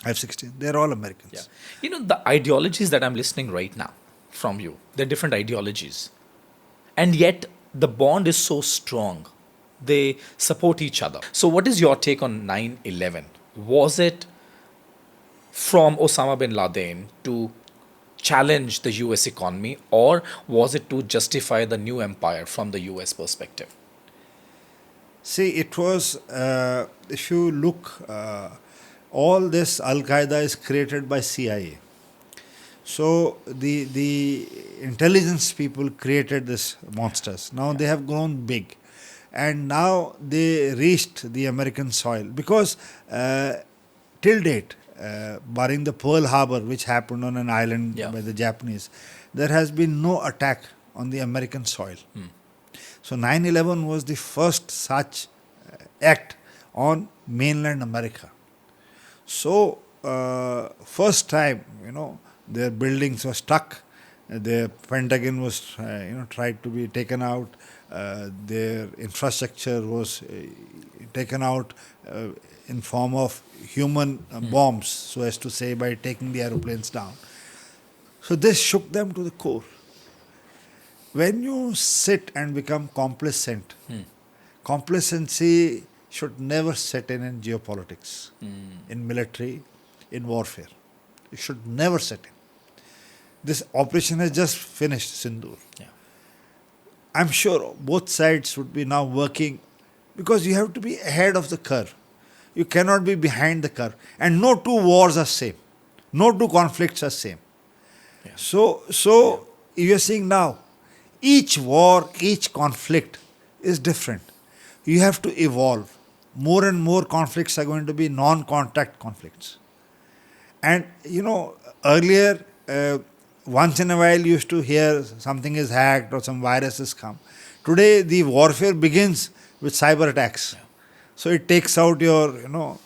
F-16, they're all Americans. Yeah. The ideologies that I'm listening right now from you, they're different ideologies. And yet the bond is so strong. They support each other. So what is your take on 9/11? Was it from Osama bin Laden to challenge the US economy, or was it to justify the new empire from the US perspective? See, it was, if you look, all this Al-Qaeda is created by CIA. So the intelligence people created these monsters. Now they have grown big. And now they reached the American soil. Because till date, barring the Pearl Harbor, which happened on an island by the Japanese, there has been no attack on the American soil. So 9/11 was the first such act on mainland America. So first time, their buildings were stuck. The Pentagon was, tried to be taken out. Their infrastructure was taken out in form of human bombs, so as to say, by taking the aeroplanes down. So this shook them to the core. When you sit and become complacent, complacency should never set in geopolitics, in military, in warfare. It should never set in. This operation has just finished, Sindoor. I'm sure both sides would be now working Because you have to be ahead of the curve. You cannot be behind the curve. And no two wars are same. No two conflicts are same. So you are seeing now, each war, each conflict is different. You have to evolve. More and more conflicts are going to be non-contact conflicts. And earlier, once in a while you used to hear something is hacked or some virus has come. Today, the warfare begins with cyber attacks. So it takes out your,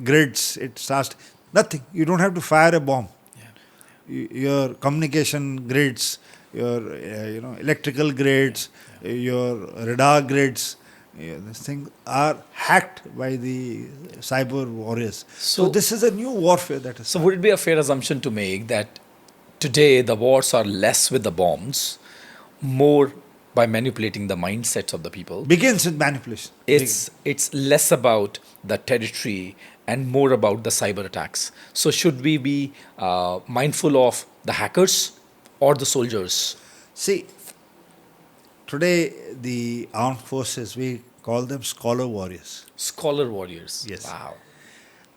grids. It starts nothing. You don't have to fire a bomb. Your communication grids, your electrical grids, your radar grids, these things are hacked by the cyber warriors. So this is a new warfare that is. So would it be a fair assumption to make that today the wars are less with the bombs, more by manipulating the mindsets of the people? Begins with manipulation. It's less about the territory and more about the cyber attacks. So should we be mindful of the hackers or the soldiers? See, today the armed forces, we call them scholar warriors. Scholar warriors. Yes. Wow.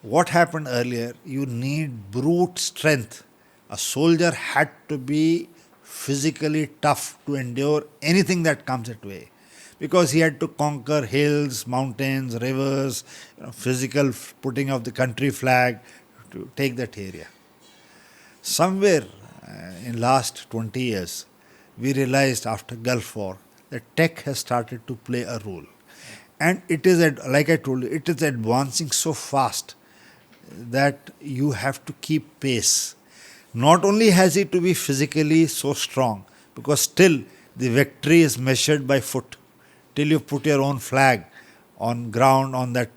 What happened earlier, you need brute strength. A soldier had to be physically tough to endure anything that comes at way, because he had to conquer hills, mountains, rivers, physical putting of the country flag to take that area. Somewhere in last 20 years, we realized after Gulf War that tech has started to play a role. And it is, like I told you, it is advancing so fast that you have to keep pace. Not only has it to be physically so strong, because still the victory is measured by foot. Till you put your own flag on ground, on that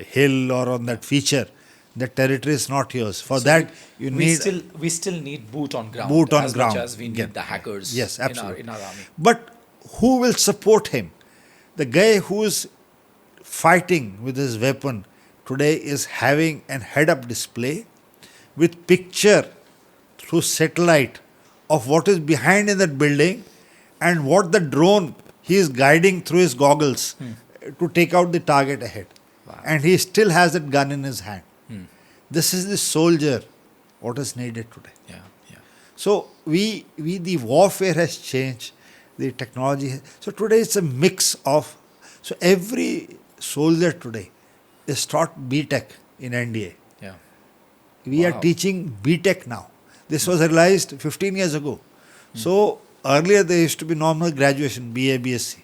hill or on that feature, the territory is not yours. For so that you need... We still need boot on ground. Boot on as ground. much as we need the hackers. Yes, absolutely. In our army. But who will support him? The guy who is fighting with his weapon today is having an head-up display with picture through satellite of what is behind in that building and what the drone he is guiding through his goggles to take out the target ahead. Wow. And he still has that gun in his hand. This is the soldier, what is needed today. Yeah. So the warfare has changed, the technology. So today it's a mix of, so every soldier today is taught B.Tech in NDA. Yeah. We are teaching B.Tech now. This was realized 15 years ago. So earlier there used to be normal graduation, BA, BSc.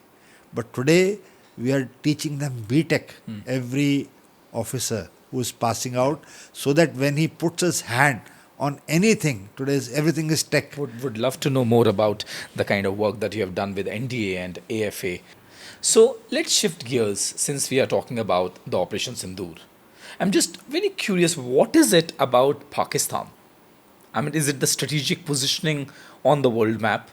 But today we are teaching them B.Tech, every officer who is passing out, so that when he puts his hand on anything, everything is tech. Would love to know more about the kind of work that you have done with NDA and AFA. So let's shift gears since we are talking about the Operation Sindoor. I'm just very curious, what is it about Pakistan? I mean, is it the strategic positioning on the world map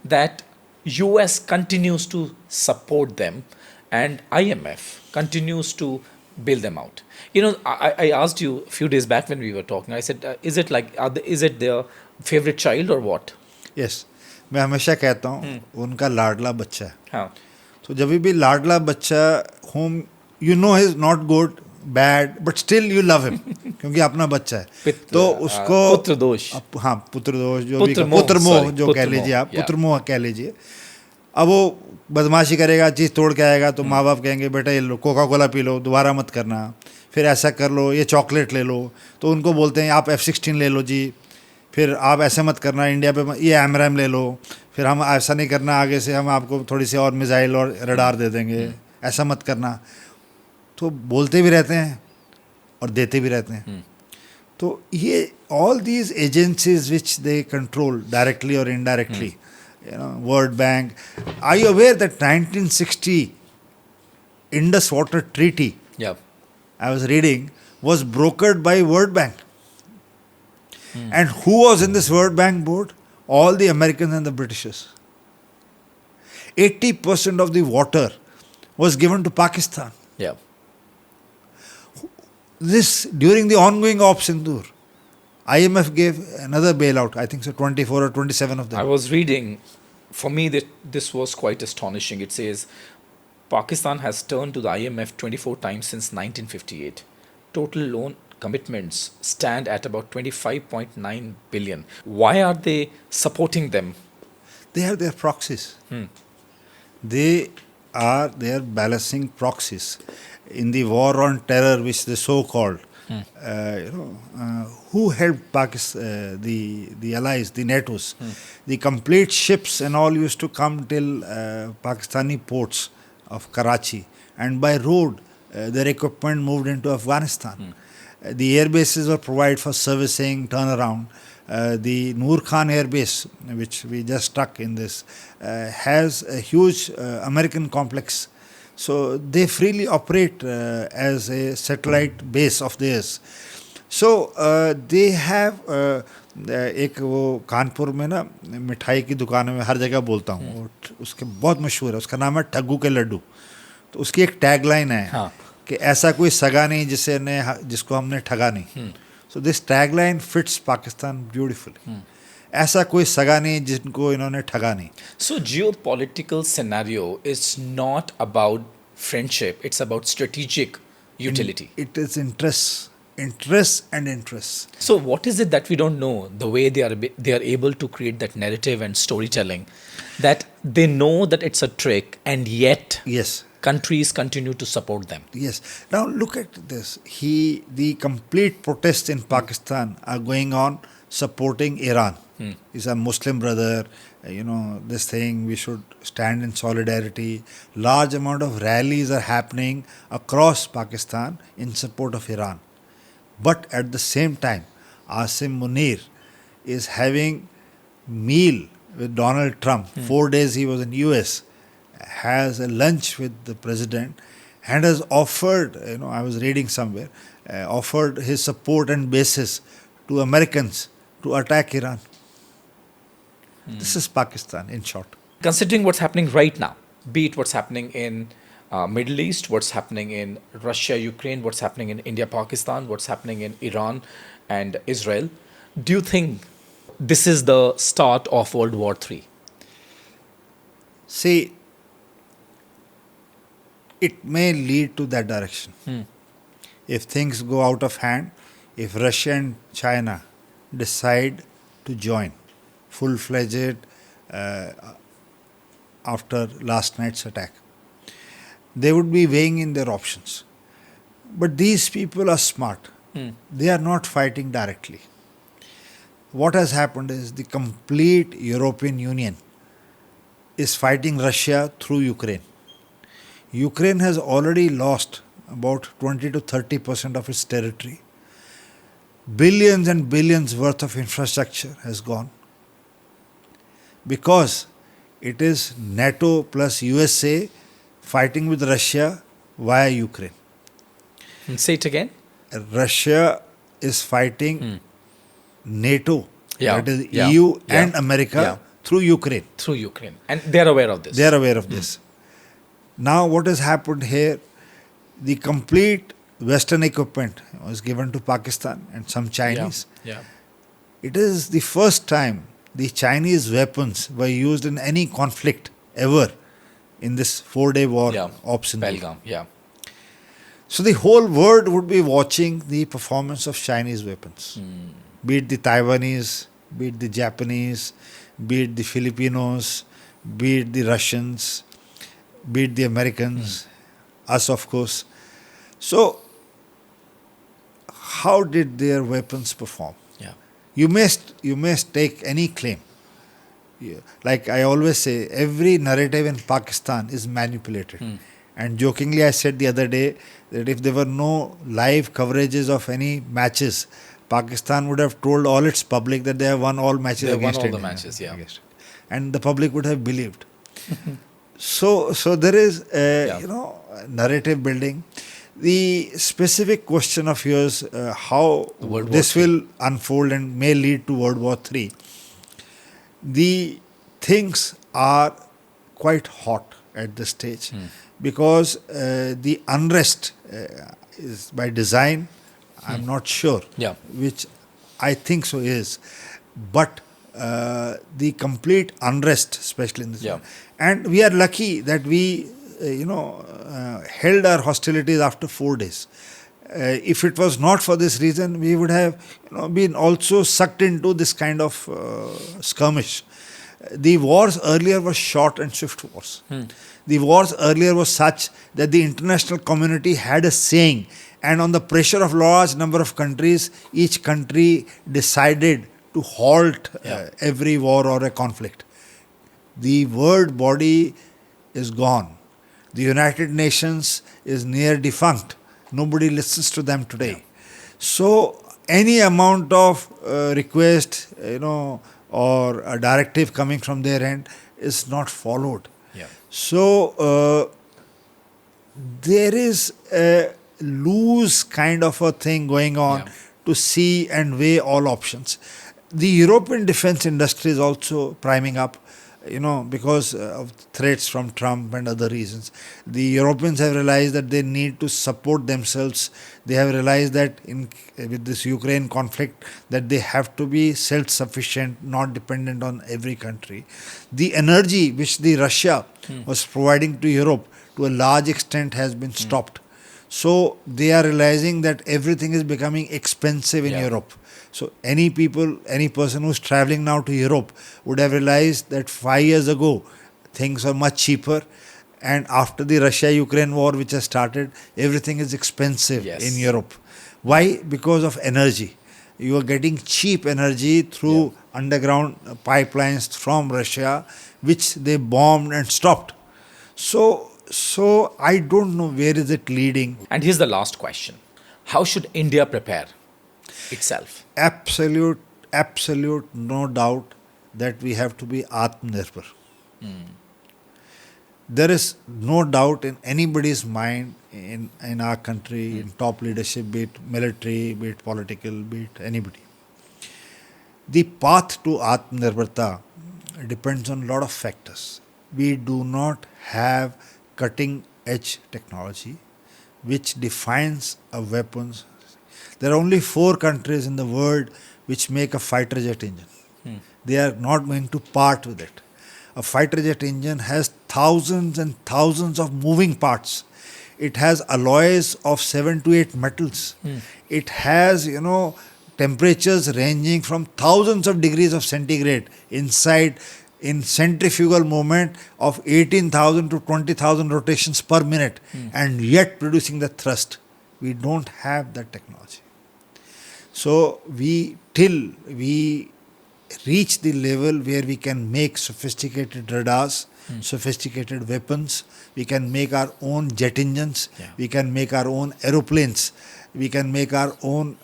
that US continues to support them and IMF continues to bail them out? I asked you a few days back when we were talking, I said, is it their favorite child or what? Yes. मैं हमेशा कहता हूँ उनका लाडला बच्चा है. हाँ. तो जब भी लाडला बच्चा whom you know is not good, bad, but still you love him क्योंकि अपना बच्चा है. तो उसको पुत्र दोष. हाँ, पुत्र दोष जो भी पुत्र मोह जो कह लीजिए आप, पुत्र मोह कह लीजिए. अब वो बदमाशी करेगा, चीज़ तोड़ के आएगा तो माँ बाप कहेंगे बेटा ये लो कोका कोला पी लो, दोबारा मत करना, फिर ऐसा कर लो, ये चॉकलेट ले लो. तो उनको बोलते हैं आप F-16 ले लो जी, फिर आप ऐसा मत करना इंडिया पे, ये एमरैम ले लो, फिर हम ऐसा नहीं करना, आगे से हम आपको थोड़ी सी और मिसाइल और रडार दे देंगे, ऐसा मत करना. तो बोलते भी रहते हैं और देते भी रहते हैं. तो ये all these agencies which they control directly or indirectly, World Bank. Are you aware that 1960 Indus Water Treaty, I was reading, was brokered by World Bank? And who was in this World Bank board? All the Americans and the Britishers. 80% of the water was given to Pakistan. Yeah. This, during the ongoing Op Sindoor, IMF gave another bailout, I think so 24 or 27 of them. I was reading, for me this was quite astonishing. It says Pakistan has turned to the IMF 24 times since 1958. Total loan commitments stand at about 25.9 billion. Why are they supporting them? They are their proxies. They are their balancing proxies in the war on terror, which they so-called. Who helped Pakistan, the allies, the NATOs? The complete ships and all used to come till Pakistani ports of Karachi, and by road their equipment moved into Afghanistan. The air bases were provided for servicing, turnaround. The Noor Khan Air Base, which we just struck in this, has a huge American complex. So they freely operate as a satellite base of theirs. So they have एक वो कानपुर में ना मिठाई की दुकान में हर जगह बोलता हूँ, उसके बहुत मशहूर है, उसका नाम है ठग्गू के लड्डू. तो उसकी एक टैगलाइन है कि ऐसा कोई सगा नहीं जिसको हमने ठगा नहीं. So this tagline fits Pakistan beautifully. ऐसा कोई सगा नहीं जिनको इन्होंने ठगा नहीं. So geopolitical scenario is not about friendship, it's about strategic utility. It is interests and interests. So what is it that we don't know? The way they are able to create that narrative and storytelling, that they know that it's a trick, and yet Yes. countries continue to support them. Yes. Now look at this. The complete protests in Pakistan are going on supporting Iran. He's a Muslim brother. This thing, we should stand in solidarity. Large amount of rallies are happening across Pakistan in support of Iran. But at the same time, Asim Munir is having meal with Donald Trump. 4 days he was in US, has a lunch with the president, and has offered, I was reading somewhere, offered his support and basis to Americans to attack Iran. This is Pakistan in short. Considering what's happening right now, be it what's happening in Middle East, what's happening in Russia, Ukraine, what's happening in India, Pakistan, what's happening in Iran and Israel, do you think this is the start of World War III? See, it may lead to that direction. If things go out of hand, if Russia and China decide to join full-fledged after last night's attack, they would be weighing in their options. But these people are smart. They are not fighting directly. What has happened is the complete European Union is fighting Russia through Ukraine. Ukraine has already lost about 20 to 30% of its territory. Billions and billions worth of infrastructure has gone because it is NATO plus USA fighting with Russia via Ukraine. Say it again. Russia is fighting NATO, that is EU and America through Ukraine. Through Ukraine. And they are aware of this. They are aware of this. Now what has happened here, the complete Western equipment was given to Pakistan and some Chinese. It is the first time the Chinese weapons were used in any conflict ever in this 4-day war ops in Belgaum, So the whole world would be watching the performance of Chinese weapons. Be it the Taiwanese, be it the Japanese, be it the Filipinos, be it the Russians, be it the Americans, us of course. So how did their weapons perform? You may take any claim. Like I always say, every narrative in Pakistan is manipulated. And jokingly I said the other day that if there were no live coverages of any matches, Pakistan would have told all its public that they have won all matches against India. They won all the matches, And the public would have believed. So there is narrative building. The specific question of yours, how this will unfold and may lead to World War III. The things are quite hot at this stage because the unrest is by design. I'm not sure, which I think so is, but the complete unrest, especially in this, and we are lucky that we held our hostilities after 4 days. If it was not for this reason, we would have been also sucked into this kind of skirmish. The wars earlier were short and swift wars. The wars earlier were such that the international community had a saying, and on the pressure of large number of countries, each country decided to halt every war or a conflict. The world body is gone. The United Nations is near defunct. Nobody listens to them today. So any amount of request, or a directive coming from their end is not followed. So there is a loose kind of a thing going on to see and weigh all options. The European defense industry is also priming up, because of threats from Trump and other reasons. The Europeans have realized that they need to support themselves. They have realized that with this Ukraine conflict, that they have to be self-sufficient, not dependent on every country. The energy which the Russia was providing to Europe to a large extent has been stopped. So they are realizing that everything is becoming expensive in Europe. So any person who's traveling now to Europe would have realized that 5 years ago things were much cheaper, and after the Russia-Ukraine war which has started, everything is expensive in Europe. Why? Because of energy. You are getting cheap energy through underground pipelines from Russia, which they bombed and stopped. So I don't know where is it leading. And here's the last question. How should India prepare itself? Absolute, no doubt that we have to be Atmanirbhar. There is no doubt in anybody's mind in our country, in top leadership, be it military, be it political, be it anybody. The path to Atmanirbharta depends on a lot of factors. We do not have cutting edge technology which defines a weapons. There are only 4 countries in the world which make a fighter jet engine. They are not going to part with it. A fighter jet engine has thousands and thousands of moving parts. It has alloys of 7 to 8 metals. It has, temperatures ranging from thousands of degrees of centigrade inside, in centrifugal movement of 18,000 to 20,000 rotations per minute, and yet producing the thrust. We don't have that technology. So till we reach the level where we can make sophisticated radars, sophisticated weapons, we can make our own jet engines, we can make our own aeroplanes, we can make our own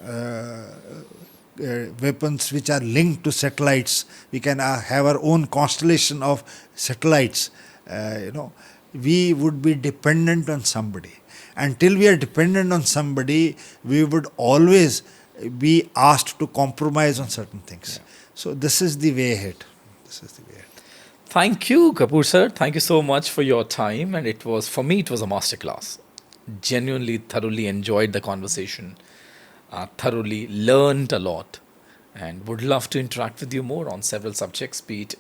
weapons which are linked to satellites, we can have our own constellation of satellites. We would be dependent on somebody. Until we are dependent on somebody, we would always be asked to compromise on certain things. So this is the way ahead. Thank you, Kapoor sir. Thank you so much for your time. And for me, it was a masterclass. Genuinely, thoroughly enjoyed the conversation. Thoroughly learned a lot. And would love to interact with you more on several subjects, be it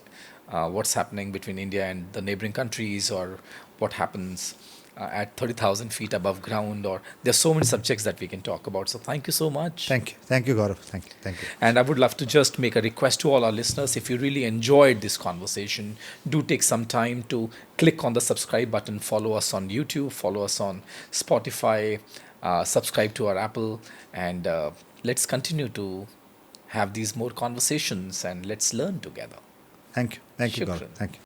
what's happening between India and the neighboring countries, or what happens at 30,000 feet above ground, or there's so many subjects that we can talk about. So thank you so much. Thank you, Gaurav. Thank you. And I would love to just make a request to all our listeners. If you really enjoyed this conversation, do take some time to click on the subscribe button, follow us on YouTube, follow us on Spotify, subscribe to our Apple, and let's continue to have these more conversations, and let's learn together. Thank you, Shukran. Gaurav. Thank you.